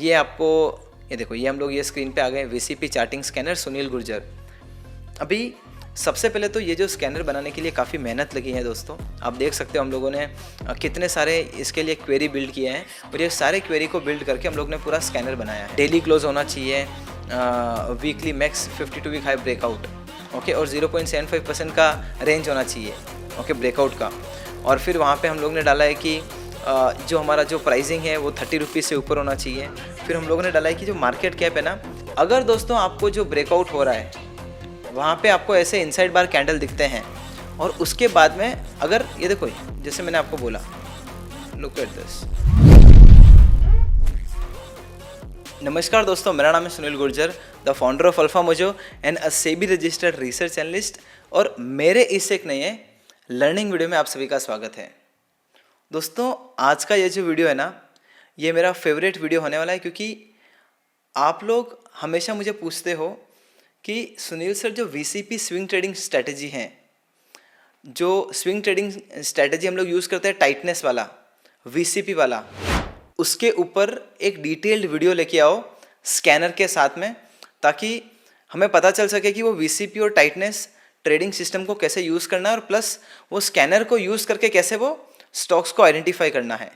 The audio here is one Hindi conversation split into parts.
ये आपको ये देखो, ये हम लोग ये स्क्रीन पे आ गए, VCP charting scanner Sunil Gurjar. अभी सबसे पहले तो ये जो स्कैनर बनाने के लिए काफ़ी मेहनत लगी है दोस्तों। आप देख सकते हो हम लोगों ने कितने सारे इसके लिए क्वेरी बिल्ड किए हैं, और ये सारे क्वेरी को बिल्ड करके हम लोग ने पूरा स्कैनर बनाया है। डेली क्लोज होना चाहिए, weekly max 52 week high breakout, okay, और 0.75% का रेंज होना चाहिए, ओके, ब्रेकआउट का। और फिर वहाँ पे हम लोग ने डाला है कि जो हमारा जो प्राइसिंग है वो 30 रुपीज़ से ऊपर होना चाहिए। फिर हम लोगों ने डाला है कि जो मार्केट कैप है ना, अगर दोस्तों आपको जो ब्रेकआउट हो रहा है वहाँ पे आपको ऐसे इनसाइड बार कैंडल दिखते हैं, और उसके बाद में अगर ये देखो, जैसे मैंने आपको बोला, लुक एट दिस। नमस्कार दोस्तों, मेरा नाम है Sunil Gurjar, the founder of alpha mojo and a SEBI registered research analyst, और मेरे इस एक नए लर्निंग वीडियो में आप सभी का स्वागत है। दोस्तों, आज का ये जो वीडियो है ना, ये मेरा फेवरेट वीडियो होने वाला है, क्योंकि आप लोग हमेशा मुझे पूछते हो कि सुनील सर, जो वीसीपी स्विंग ट्रेडिंग स्ट्रैटेजी हैं, जो स्विंग ट्रेडिंग स्ट्रैटेजी हम लोग यूज़ करते हैं टाइटनेस वाला, वीसीपी वाला, उसके ऊपर एक डिटेल्ड वीडियो लेके आओ स्कैनर के साथ में, ताकि हमें पता चल सके कि वो वीसीपी और टाइटनेस ट्रेडिंग सिस्टम को कैसे यूज़ करना है, और प्लस वो स्कैनर को यूज़ करके कैसे वो स्टॉक्स को आइडेंटिफाई करना है।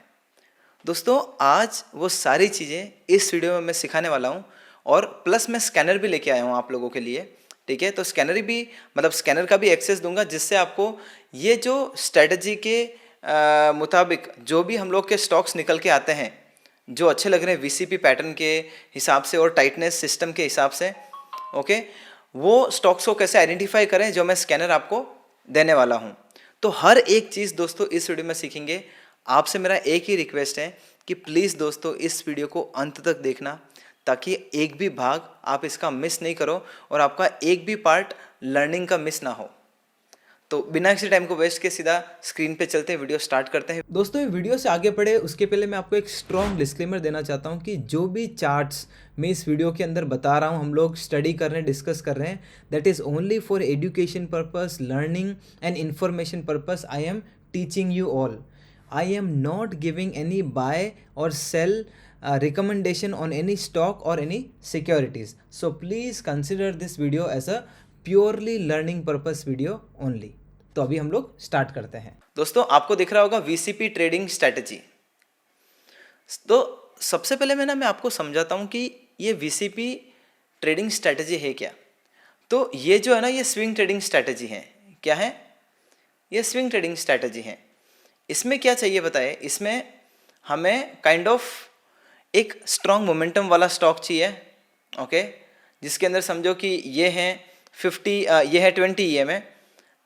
दोस्तों, आज वो सारी चीज़ें इस वीडियो में मैं सिखाने वाला हूँ, और प्लस मैं स्कैनर भी लेके आया हूँ आप लोगों के लिए, ठीक है। तो स्कैनर भी, मतलब स्कैनर का भी एक्सेस दूंगा, जिससे आपको ये जो स्ट्रेटजी के मुताबिक जो भी हम लोग के स्टॉक्स निकल के आते हैं, जो अच्छे लग रहे हैं वीसीपी पैटर्न के हिसाब से और टाइटनेस सिस्टम के हिसाब से, ओके, वो स्टॉक्स को कैसे आइडेंटिफाई करें, जो मैं स्कैनर आपको देने वाला हूँ। तो हर एक चीज़ दोस्तों इस वीडियो में सीखेंगे। आपसे मेरा एक ही रिक्वेस्ट है कि प्लीज़ दोस्तों इस वीडियो को अंत तक देखना, ताकि एक भी भाग आप इसका मिस नहीं करो और आपका एक भी पार्ट लर्निंग का मिस ना हो। तो बिना किसी टाइम को वेस्ट के सीधा स्क्रीन पे चलते हैं, वीडियो स्टार्ट करते हैं। दोस्तों, ये वीडियो से आगे बढ़े उसके पहले मैं आपको एक स्ट्रॉन्ग डिस्क्लेमर देना चाहता हूँ कि जो भी चार्ट्स मैं इस वीडियो के अंदर बता रहा हूँ, हम लोग स्टडी कर रहे हैं, डिस्कस कर रहे हैं, that is only for education purpose, learning and information purpose. I am teaching you all. I am not giving any buy or sell recommendation on any stock or any securities. So please consider this video as a purely learning purpose video only. तो अभी हम लोग स्टार्ट करते हैं। दोस्तों, आपको दिख रहा होगा वीसीपी ट्रेडिंग स्ट्रैटेजी। तो सबसे पहले मैं आपको समझाता हूँ कि ये वीसीपी ट्रेडिंग स्ट्रैटेजी है क्या। तो ये जो है ना, ये स्विंग ट्रेडिंग स्ट्रैटेजी है। क्या है? ये स्विंग ट्रेडिंग स्ट्रैटेजी है। इसमें क्या चाहिए बताए, इसमें हमें काइंड ऑफ एक स्ट्रॉन्ग मोमेंटम वाला स्टॉक चाहिए, ओके, जिसके अंदर समझो कि ये है 50, ये है 20 EMA,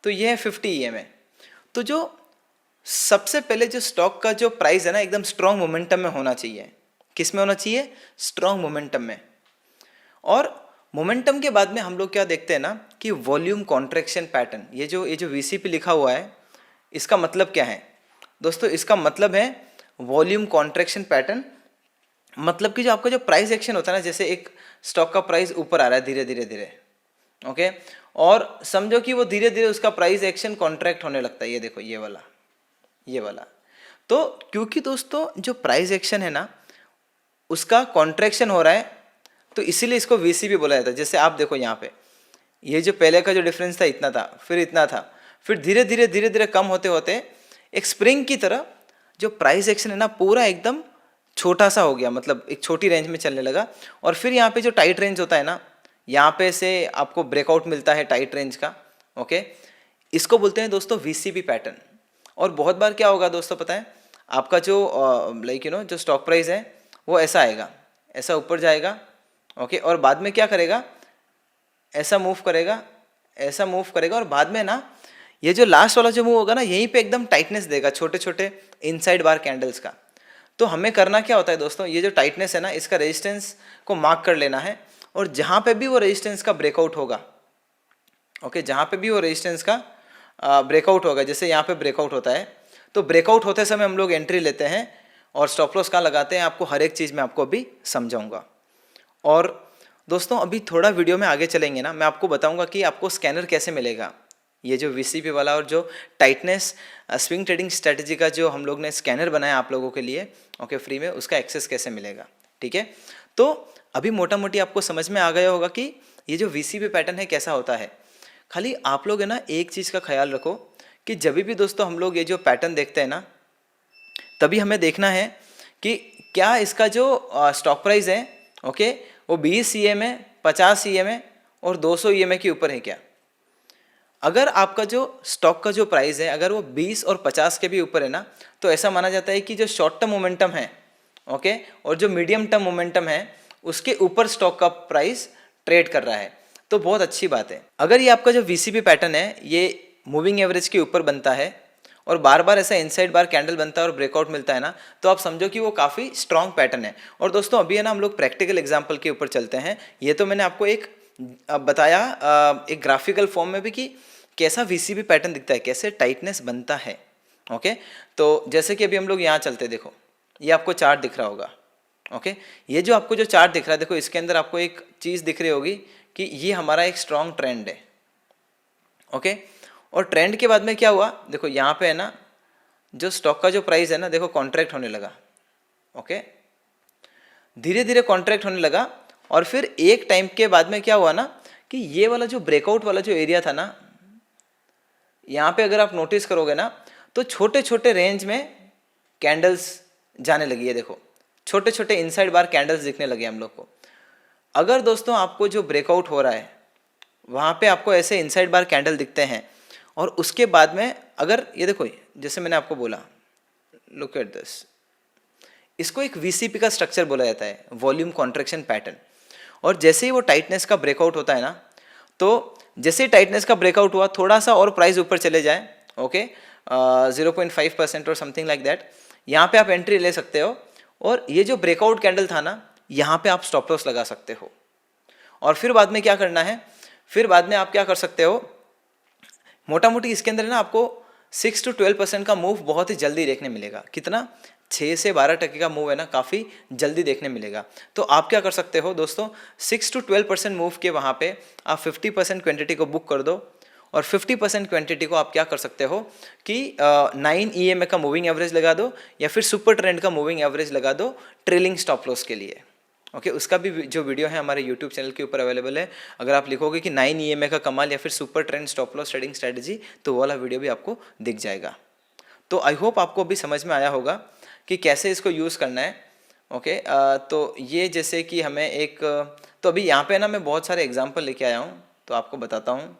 तो ये है 50 EMA। तो जो सबसे पहले जो स्टॉक का जो प्राइस है ना, एकदम स्ट्रॉन्ग मोमेंटम में होना चाहिए। किस में होना चाहिए? स्ट्रॉन्ग मोमेंटम में। और मोमेंटम के बाद में हम लोग क्या देखते हैं ना, कि वॉल्यूम कॉन्ट्रैक्शन पैटर्न। ये जो वीसीपी लिखा हुआ है, इसका मतलब क्या है दोस्तों? इसका मतलब है वॉल्यूम कॉन्ट्रैक्शन पैटर्न। मतलब कि जो आपका जो प्राइस एक्शन होता है ना, जैसे एक स्टॉक का प्राइस ऊपर आ रहा है धीरे धीरे धीरे, ओके, और समझो कि वो धीरे धीरे उसका प्राइस एक्शन कॉन्ट्रैक्ट होने लगता है। ये देखो, ये वाला। तो क्योंकि दोस्तों जो प्राइस एक्शन है ना, उसका कॉन्ट्रैक्शन हो रहा है, तो इसीलिए इसको वीसीपी बोला जाता है। जैसे आप देखो यहाँ पे, ये जो पहले का जो डिफरेंस था इतना था, फिर इतना था, फिर धीरे धीरे कम होते होते एक स्प्रिंग की तरह जो प्राइस एक्शन है ना, पूरा एकदम छोटा सा हो गया, मतलब एक छोटी रेंज में चलने लगा। और फिर यहाँ पे जो टाइट रेंज होता है ना, यहाँ पे से आपको ब्रेकआउट मिलता है टाइट रेंज का, ओके, इसको बोलते हैं दोस्तों वीसीपी पैटर्न। और बहुत बार क्या होगा दोस्तों पता है, आपका जो जो स्टॉक प्राइस है वो ऐसा आएगा, ऐसा ऊपर जाएगा, ओके, और बाद में क्या करेगा, ऐसा मूव करेगा, और बाद में ना ये जो लास्ट वाला जो मूव होगा ना, यहीं पे एकदम टाइटनेस देगा, छोटे छोटे इनसाइड बार कैंडल्स का। तो हमें करना क्या होता है दोस्तों, ये जो टाइटनेस है ना, इसका रेजिस्टेंस को मार्क कर लेना है, और जहाँ पे भी वो रेजिस्टेंस का ब्रेकआउट होगा, ओके, जहाँ पे भी वो रेजिस्टेंस का ब्रेकआउट होगा, जैसे यहाँ पे ब्रेकआउट होता है, तो ब्रेकआउट होते समय हम लोग एंट्री लेते हैं और स्टॉप लॉस कहाँ लगाते हैं, आपको हर एक चीज़ में आपको अभी समझाऊंगा। और दोस्तों, अभी थोड़ा वीडियो में आगे चलेंगे ना, मैं आपको बताऊंगा कि आपको स्कैनर कैसे मिलेगा। ये जो वीसीपी वाला और जो टाइटनेस स्विंग ट्रेडिंग स्ट्रैटेजी का जो हम लोग ने स्कैनर बनाया आप लोगों के लिए, ओके, फ्री में, उसका एक्सेस कैसे मिलेगा, ठीक है। तो अभी मोटा मोटी आपको समझ में आ गया होगा कि ये जो वीसीपी पैटर्न है कैसा होता है। खाली आप लोग है ना एक चीज़ का ख्याल रखो कि जब भी दोस्तों हम लोग ये जो पैटर्न देखते हैं ना, तभी हमें देखना है कि क्या इसका जो स्टॉक प्राइस है, ओके, वो 20 EM है, 50 EM है और 200 EM के ऊपर है क्या। अगर आपका जो स्टॉक का जो प्राइस है अगर वो 20 और 50 के भी ऊपर है ना, तो ऐसा माना जाता है कि जो शॉर्ट टर्म मोमेंटम है, ओके, और जो मीडियम टर्म मोमेंटम है उसके ऊपर स्टॉक का प्राइस ट्रेड कर रहा है, तो बहुत अच्छी बात है। अगर ये आपका जो वीसीपी पैटर्न है ये मूविंग एवरेज के ऊपर बनता है और बार बार ऐसा इनसाइड बार कैंडल बनता है और ब्रेकआउट मिलता है ना, तो आप समझो कि वो काफ़ी स्ट्रॉन्ग पैटर्न है। और दोस्तों अभी है ना हम लोग प्रैक्टिकल एग्जाम्पल के ऊपर चलते हैं। ये तो मैंने आपको एक बताया एक ग्राफिकल फॉर्म में भी कि कैसा वीसीपी पैटर्न दिखता है, कैसे टाइटनेस बनता है, ओके। तो जैसे कि अभी हम लोग यहाँ चलते, देखो ये आपको चार्ट दिख रहा होगा, ओके। ये जो आपको जो चार्ट दिख रहा है, देखो इसके अंदर आपको एक चीज़ दिख रही होगी कि ये हमारा एक स्ट्रॉन्ग ट्रेंड है, ओके। और ट्रेंड के बाद में क्या हुआ, देखो यहाँ पे है ना जो स्टॉक का जो प्राइस है ना, देखो कॉन्ट्रैक्ट होने लगा, ओके, धीरे धीरे कॉन्ट्रैक्ट होने लगा। और फिर एक टाइम के बाद में क्या हुआ ना कि ये वाला जो ब्रेकआउट वाला जो एरिया था ना, यहाँ पे अगर आप नोटिस करोगे ना तो छोटे छोटे रेंज में कैंडल्स जाने लगी है। देखो छोटे छोटे इनसाइड बार कैंडल्स दिखने लगे हम लोग को। अगर दोस्तों आपको जो ब्रेकआउट हो रहा है वहाँ पे आपको ऐसे इनसाइड बार कैंडल दिखते हैं और उसके बाद में अगर ये देखो, जैसे मैंने आपको बोला, लुक एट दिस, इसको एक वीसीपी का स्ट्रक्चर बोला जाता है, वॉल्यूम कॉन्ट्रैक्शन पैटर्न। और जैसे ही वो टाइटनेस का ब्रेकआउट होता है ना, तो जैसे ही टाइटनेस का ब्रेकआउट हुआ थोड़ा सा और प्राइस ऊपर चले जाए, ओके, 0.5% और समथिंग लाइक दैट, यहाँ पे आप एंट्री ले सकते हो। और ये जो ब्रेकआउट कैंडल था ना, यहाँ पे आप स्टॉप लॉस लगा सकते हो। और फिर बाद में क्या करना है, फिर बाद में आप क्या कर सकते हो, मोटा मोटी इसके अंदर ना आपको 6 to 12% का मूव बहुत ही जल्दी देखने मिलेगा। कितना, 6 से 12% का मूव है ना, काफ़ी जल्दी देखने मिलेगा। तो आप क्या कर सकते हो दोस्तों, 6 to 12% मूव के वहाँ पे आप 50% क्वांटिटी को बुक कर दो और 50% क्वांटिटी को आप क्या कर सकते हो कि 9 EMA का मूविंग एवरेज लगा दो या फिर सुपर ट्रेंड का मूविंग एवरेज लगा दो ट्रेलिंग स्टॉप लॉस के लिए, ओके। उसका भी जो वीडियो है हमारे यूट्यूब चैनल के ऊपर अवेलेबल है। अगर आप लिखोगे कि 9 EMA का कमाल या फिर super trend stop loss trading strategy, तो वो वाला वीडियो भी आपको दिख जाएगा। तो आई होप आपको अभी समझ में आया होगा कि कैसे इसको यूज़ करना है, ओके। तो ये जैसे कि हमें एक, तो अभी यहाँ पे ना मैं बहुत सारे एग्जाम्पल लेके आया हूँ, तो आपको बताता हूँ।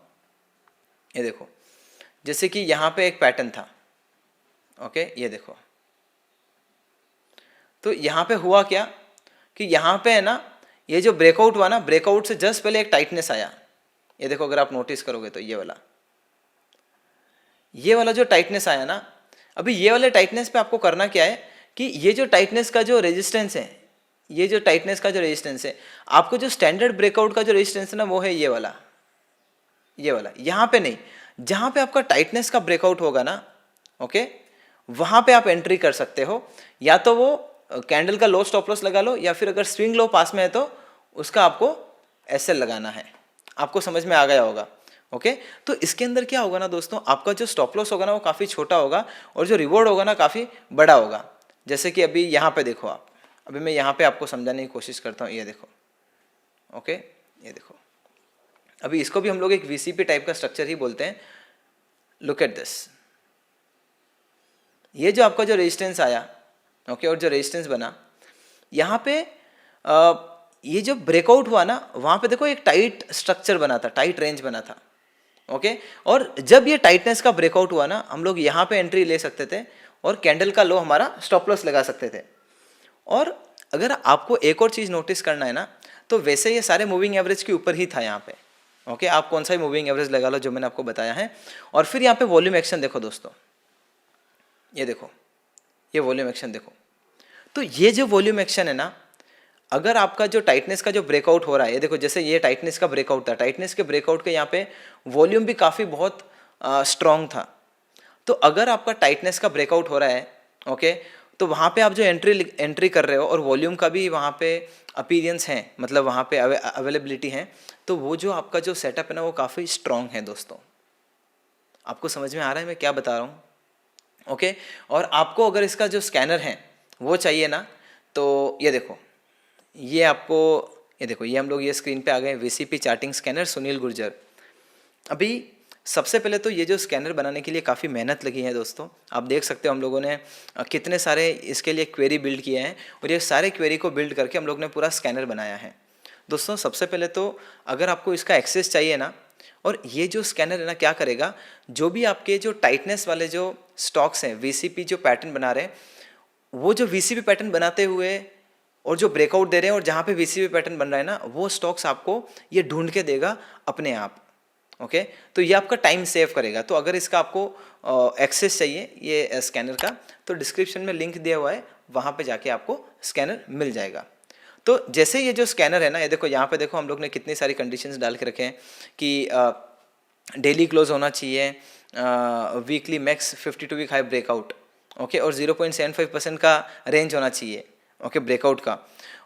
ये देखो, जैसे कि यहाँ पे एक पैटर्न था, ओके, ये देखो। तो यहाँ पे हुआ क्या कि यहाँ पे है ना ये जो ब्रेकआउट हुआ ना, ब्रेकआउट से जस्ट पहले एक टाइटनेस आया। ये देखो अगर आप नोटिस करोगे तो ये वाला जो टाइटनेस आया ना, अभी ये वाले टाइटनेस पे आपको करना क्या है कि ये जो टाइटनेस का जो रेजिस्टेंस है, ये जो टाइटनेस का जो रेजिस्टेंस है, आपको जो स्टैंडर्ड ब्रेकआउट का जो रेजिस्टेंस है ना, वो है ये वाला, यहाँ पे नहीं, जहाँ पे आपका टाइटनेस का ब्रेकआउट होगा ना, ओके, वहाँ पे आप एंट्री कर सकते हो। या तो वो कैंडल का लो स्टॉप लॉस लगा लो या फिर अगर स्विंग लो पास में है तो उसका आपको एसएल लगाना है। आपको समझ में आ गया होगा, ओके। तो इसके अंदर क्या होगा ना दोस्तों, आपका जो स्टॉप लॉस होगा ना वो काफ़ी छोटा होगा और जो रिवॉर्ड होगा ना काफ़ी बड़ा होगा। जैसे कि अभी यहाँ पे देखो आप, अभी मैं यहाँ पे आपको समझाने की कोशिश करता हूँ। ये देखो, ओके, ये देखो, अभी इसको भी हम लोग एक वीसीपी टाइप का स्ट्रक्चर ही बोलते हैं। लुक एट दिस, ये जो आपका जो रेजिस्टेंस आया, ओके, और जो रेजिस्टेंस बना यहाँ पे, ये जो ब्रेकआउट हुआ ना, वहाँ पे देखो एक टाइट स्ट्रक्चर बना था, टाइट रेंज बना था, ओके। और जब ये टाइटनेस का ब्रेकआउट हुआ ना, हम लोग यहाँ पे एंट्री ले सकते थे और कैंडल का लो हमारा स्टॉप लॉस लगा सकते थे। और अगर आपको एक और चीज़ नोटिस करना है ना, तो वैसे ये सारे मूविंग एवरेज के ऊपर ही था यहाँ पे, ओके। आप कौन सा ही मूविंग एवरेज लगा लो जो मैंने आपको बताया है। और फिर यहाँ पे वॉल्यूम एक्शन देखो दोस्तों, ये देखो, ये वॉल्यूम एक्शन देखो। तो ये जो वॉल्यूम एक्शन है ना, अगर आपका जो टाइटनेस का जो ब्रेकआउट हो रहा है, ये देखो, जैसे ये टाइटनेस का ब्रेकआउट था, टाइटनेस के ब्रेकआउट के यहाँ पे वॉल्यूम भी काफ़ी बहुत स्ट्रॉन्ग था। तो अगर आपका टाइटनेस का ब्रेकआउट हो रहा है, ओके, तो वहाँ पे आप जो एंट्री कर रहे हो और वॉल्यूम का भी वहाँ पे अपीरियंस है, मतलब वहाँ पे अवेलेबिलिटी है, तो वो जो आपका जो सेटअप है ना वो काफ़ी स्ट्रॉन्ग है दोस्तों। आपको समझ में आ रहा है मैं क्या बता रहा हूँ, ओके। और आपको अगर इसका जो स्कैनर है वो चाहिए ना, तो ये देखो, ये आपको, ये देखो, ये हम लोग ये स्क्रीन पे आ गए, VCP charting scanner Sunil Gurjar. अभी सबसे पहले तो ये जो स्कैनर बनाने के लिए काफ़ी मेहनत लगी है दोस्तों। आप देख सकते हो हम लोगों ने कितने सारे इसके लिए क्वेरी बिल्ड किए हैं, और ये सारे क्वेरी को बिल्ड करके हम लोग ने पूरा स्कैनर बनाया है। दोस्तों सबसे पहले तो अगर आपको इसका एक्सेस चाहिए ना, और ये जो स्कैनर है ना क्या करेगा, जो भी आपके जो टाइटनेस वाले जो स्टॉक्स हैं, वीसीपी जो पैटर्न बना रहे हैं, वो जो वीसीपी पैटर्न बनाते हुए और जो ब्रेकआउट दे रहे हैं और जहाँ पे वीसीपी पैटर्न बन रहा है ना, वो स्टॉक्स आपको ये ढूंढ के देगा अपने आप। ओके, तो ये आपका टाइम सेव करेगा। तो अगर इसका आपको एक्सेस चाहिए ये स्कैनर का, तो डिस्क्रिप्शन में लिंक दिया हुआ है, वहाँ पे जाके आपको स्कैनर मिल जाएगा। तो जैसे ये जो स्कैनर है ना, ये देखो यहाँ पे देखो हम लोग ने कितनी सारी कंडीशंस डाल के रखे हैं कि डेली क्लोज होना चाहिए, weekly max 52 week high breakout, okay, और 0.75% का रेंज होना चाहिए, ओके, ब्रेकआउट का।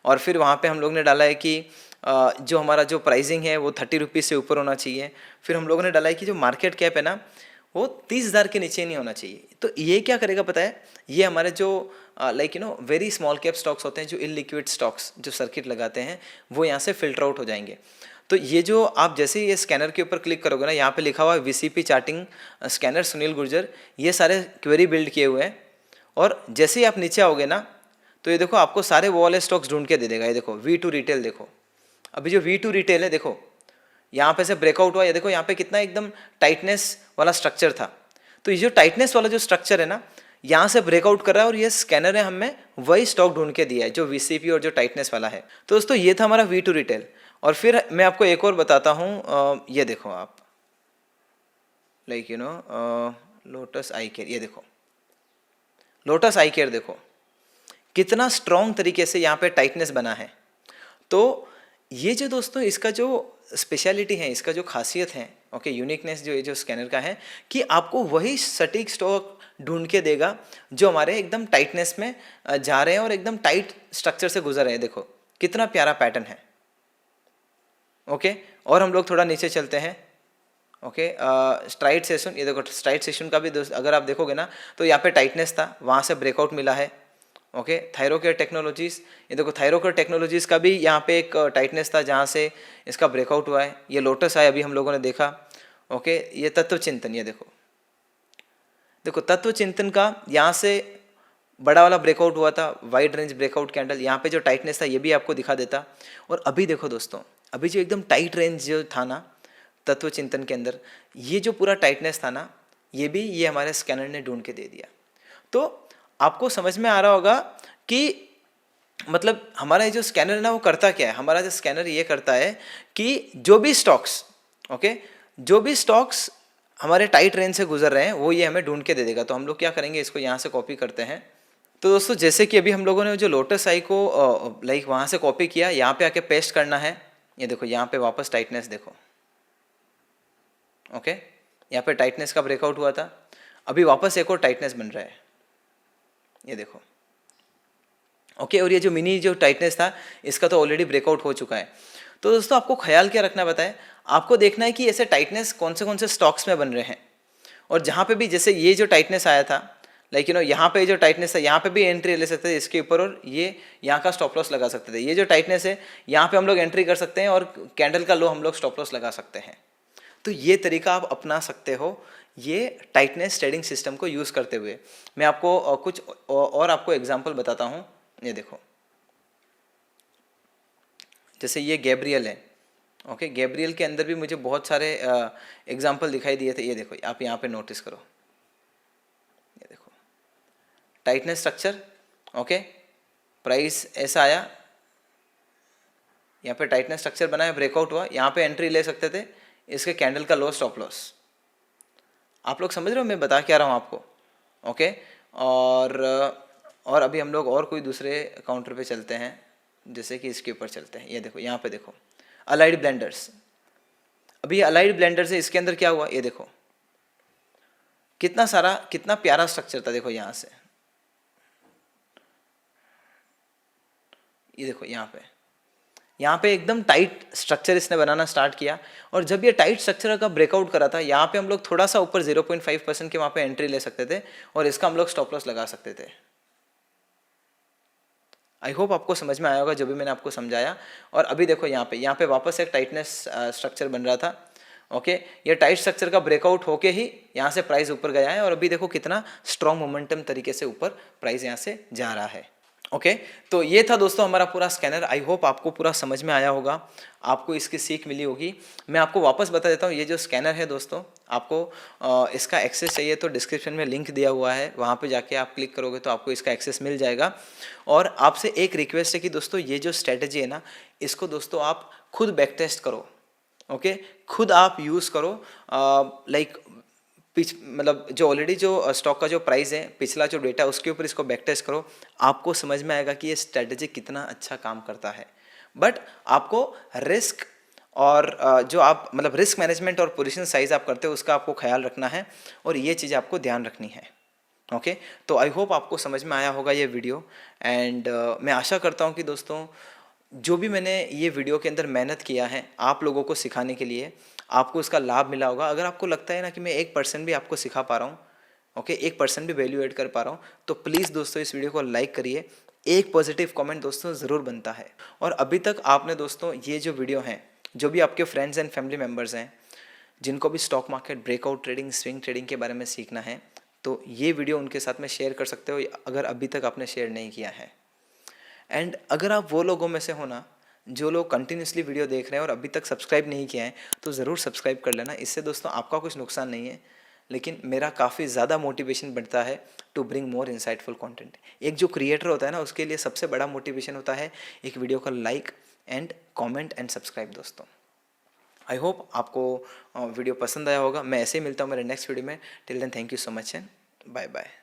और फिर वहाँ पे हम लोग ने डाला है कि जो हमारा जो प्राइसिंग है वो 30 रुपीज़ से ऊपर होना चाहिए। फिर हम लोगों ने डाला है कि जो मार्केट कैप है ना वो 30,000 के नीचे नहीं होना चाहिए। तो ये क्या करेगा पता है, ये हमारे जो like very small cap stocks होते हैं, जो इलिक्विड स्टॉक्स जो सर्किट लगाते हैं, वो यहाँ से फिल्टर आउट हो जाएंगे। तो ये जो आप जैसे ही ये स्कैनर के ऊपर क्लिक करोगे ना, यहाँ पे लिखा हुआ है VCP charting scanner Sunil Gurjar, ये सारे क्वेरी बिल्ड किए हुए हैं। और जैसे ही आप नीचे आओगे ना, तो ये देखो आपको सारे वो वाले स्टॉक्स ढूंढ के दे देगा। ये देखो V2 रिटेल, देखो अभी जो V2 रिटेल है, देखो यहाँ पे से ब्रेकआउट हुआ, ये देखो यहाँ पे कितना एकदम टाइटनेस वाला स्ट्रक्चर था। तो ये जो टाइटनेस वाला जो स्ट्रक्चर है ना, यहाँ से ब्रेकआउट कर रहा है, और ये स्कैनर ने हमें वही स्टॉक ढूंढ के दिया है जो वीसीपी और जो टाइटनेस वाला है। तो दोस्तों ये था हमारा V2 रिटेल। और फिर मैं आपको एक और बताता हूँ, ये देखो आप लाइक लोटस आई केयर, ये देखो लोटस आई केयर, देखो कितना स्ट्रॉन्ग तरीके से यहाँ पे टाइटनेस बना है। तो ये जो दोस्तों इसका जो स्पेशलिटी है, इसका जो खासियत है, ओके, यूनिकनेस जो ये जो स्कैनर का है, कि आपको वही सटीक स्टॉक ढूंढ के देगा जो हमारे एकदम टाइटनेस में जा रहे हैं और एकदम टाइट स्ट्रक्चर से गुजर रहे हैं। देखो कितना प्यारा पैटर्न है, ओके। और हम लोग थोड़ा नीचे चलते हैं, ओके, स्ट्राइड सेशन, ये देखो स्ट्राइड सेशन का भी दोस्त अगर आप देखोगे ना, तो यहाँ पे टाइटनेस था, वहाँ से ब्रेकआउट मिला है, ओके। थायरोकेयर टेक्नोलॉजीज़, ये देखो थायरोकेयर टेक्नोलॉजीज़ का भी यहाँ पे एक टाइटनेस था जहाँ से इसका ब्रेकआउट हुआ है। ये लोटस है, अभी हम लोगों ने देखा, ओके। ये तत्व चिंतन, ये देखो देखो तत्व चिंतन का यहाँ से बड़ा वाला ब्रेकआउट हुआ था, वाइड रेंज ब्रेकआउट कैंडल, यहाँ पे जो टाइटनेस था ये भी आपको दिखा देता। और अभी देखो दोस्तों, अभी जो एकदम टाइट रेंज जो था ना तत्व चिंतन के अंदर, ये जो पूरा टाइटनेस था ना, ये भी ये हमारे स्कैनर ने ढूंढ के दे दिया। तो आपको समझ में आ रहा होगा कि मतलब हमारा ये जो स्कैनर है ना वो करता क्या है। हमारा जो स्कैनर ये करता है कि जो भी स्टॉक्स, ओके, जो भी स्टॉक्स हमारे टाइट रेंज से गुजर रहे हैं वो ये हमें ढूंढ के दे देगा। तो हम लोग क्या करेंगे, इसको यहाँ से कॉपी करते हैं। तो दोस्तों जैसे कि अभी हम लोगों ने जो लोटस आई को लाइक वहाँ से कॉपी किया, यहाँ पे आके पेस्ट करना है। ये देखो यहाँ पे वापस टाइटनेस देखो, ओके, यहाँ पे टाइटनेस का ब्रेकआउट हुआ था, अभी वापस एक और टाइटनेस बन रहा है, ये देखो, ओके। और ये जो मिनी जो टाइटनेस था इसका तो ऑलरेडी ब्रेकआउट हो चुका है। तो दोस्तों आपको ख्याल क्या रखना बताए, आपको देखना है कि ऐसे टाइटनेस कौन से स्टॉक्स में बन रहे हैं। और जहाँ पे भी जैसे ये जो टाइटनेस आया था, लाइक यहाँ पे जो टाइटनेस है, यहाँ पे भी एंट्री ले सकते थे इसके ऊपर, और ये यहाँ का स्टॉप लॉस लगा सकते थे। ये जो टाइटनेस है यहाँ पे हम लोग एंट्री कर सकते हैं, और कैंडल का लो हम लोग स्टॉप लॉस लगा सकते हैं। तो ये तरीका आप अपना सकते हो ये टाइटनेस ट्रेडिंग सिस्टम को यूज़ करते हुए। मैं आपको कुछ और आपको एग्जांपल बताता हूँ। ये देखो जैसे ये गैब्रियल है, ओके, गैब्रियल के अंदर भी मुझे बहुत सारे एग्जांपल दिखाई दिए थे। ये देखो आप यहाँ पे नोटिस करो, ये देखो टाइटनेस स्ट्रक्चर, ओके, प्राइस ऐसा आया, यहाँ पे टाइटनेस स्ट्रक्चर बना है, ब्रेकआउट हुआ, यहाँ पे एंट्री ले सकते थे, इसके कैंडल का लो स्टॉप लॉस। आप लोग समझ रहे हो मैं बता क्या रहा हूँ आपको, ओके। और अभी हम लोग और कोई दूसरे काउंटर पे चलते हैं, जैसे कि इसके ऊपर चलते हैं। ये देखो यहाँ पे देखो अलाइड ब्लेंडर्स, अभी अलाइड ब्लेंडर्स है, इसके अंदर क्या हुआ, ये देखो कितना सारा कितना प्यारा स्ट्रक्चर था। देखो यहाँ से, ये देखो यहाँ पे एकदम टाइट स्ट्रक्चर इसने बनाना स्टार्ट किया। और जब ये टाइट स्ट्रक्चर का ब्रेकआउट करा था, यहाँ पे हम लोग थोड़ा सा ऊपर 0.5% के वहाँ पे एंट्री ले सकते थे, और इसका हम लोग स्टॉप लॉस लगा सकते थे। आई होप आपको समझ में आया होगा जो भी मैंने आपको समझाया। और अभी देखो यहाँ पे वापस एक टाइटनेस स्ट्रक्चर बन रहा था। ओके, ये टाइट स्ट्रक्चर का ब्रेकआउट होके ही यहाँ से प्राइस ऊपर गया है और अभी देखो कितना स्ट्रॉन्ग मोमेंटम तरीके से ऊपर प्राइस यहाँ से जा रहा है। ओके, तो ये था दोस्तों हमारा पूरा स्कैनर। आई होप आपको पूरा समझ में आया होगा, आपको इसकी सीख मिली होगी। मैं आपको वापस बता देता हूँ, ये जो स्कैनर है दोस्तों, आपको इसका एक्सेस चाहिए तो डिस्क्रिप्शन में लिंक दिया हुआ है, वहाँ पे जाके आप क्लिक करोगे तो आपको इसका एक्सेस मिल जाएगा। और आपसे एक रिक्वेस्ट है कि दोस्तों ये जो स्ट्रेटजी है ना, इसको दोस्तों आप खुद बैक टेस्ट करो। ओके, खुद आप यूज़ करो। लाइक मतलब जो ऑलरेडी जो स्टॉक का जो प्राइस है, पिछला जो डेटा, उसके ऊपर इसको बैक टेस्ट करो। आपको समझ में आएगा कि ये स्ट्रेटजी कितना अच्छा काम करता है। बट आपको रिस्क और जो आप मतलब रिस्क मैनेजमेंट और पोजीशन साइज आप करते हो उसका आपको ख्याल रखना है और ये चीज़ आपको ध्यान रखनी है। ओके, तो आई होप आपको समझ में आया होगा ये वीडियो। एंड मैं आशा करता हूँ कि दोस्तों जो भी मैंने ये वीडियो के अंदर मेहनत किया है आप लोगों को सिखाने के लिए, आपको उसका लाभ मिला होगा। अगर आपको लगता है ना कि मैं 1% भी आपको सिखा पा रहा हूँ, ओके, 1% भी वैल्यू ऐड कर पा रहा हूँ, तो प्लीज़ दोस्तों इस वीडियो को लाइक करिए। एक पॉजिटिव कमेंट दोस्तों ज़रूर बनता है। और अभी तक आपने दोस्तों ये जो वीडियो हैं, जो भी आपके फ्रेंड्स एंड फैमिली मेम्बर्स हैं जिनको भी stock market, breakout trading, swing trading के बारे में सीखना है, तो ये वीडियो उनके साथ में शेयर कर सकते हो अगर अभी तक आपने शेयर नहीं किया है। एंड अगर आप वो लोगों में से हो ना जो लोग कंटिन्यूसली वीडियो देख रहे हैं और अभी तक सब्सक्राइब नहीं किया है, तो ज़रूर सब्सक्राइब कर लेना। इससे दोस्तों आपका कुछ नुकसान नहीं है, लेकिन मेरा काफ़ी ज़्यादा मोटिवेशन बढ़ता है to bring more insightful content. एक जो क्रिएटर होता है ना, उसके लिए सबसे बड़ा मोटिवेशन होता है एक वीडियो का like and comment and subscribe दोस्तों। आई होप आपको वीडियो पसंद आया होगा। मैं ऐसे ही मिलता हूँ मेरे नेक्स्ट वीडियो में। Till then thank you so much and bye bye.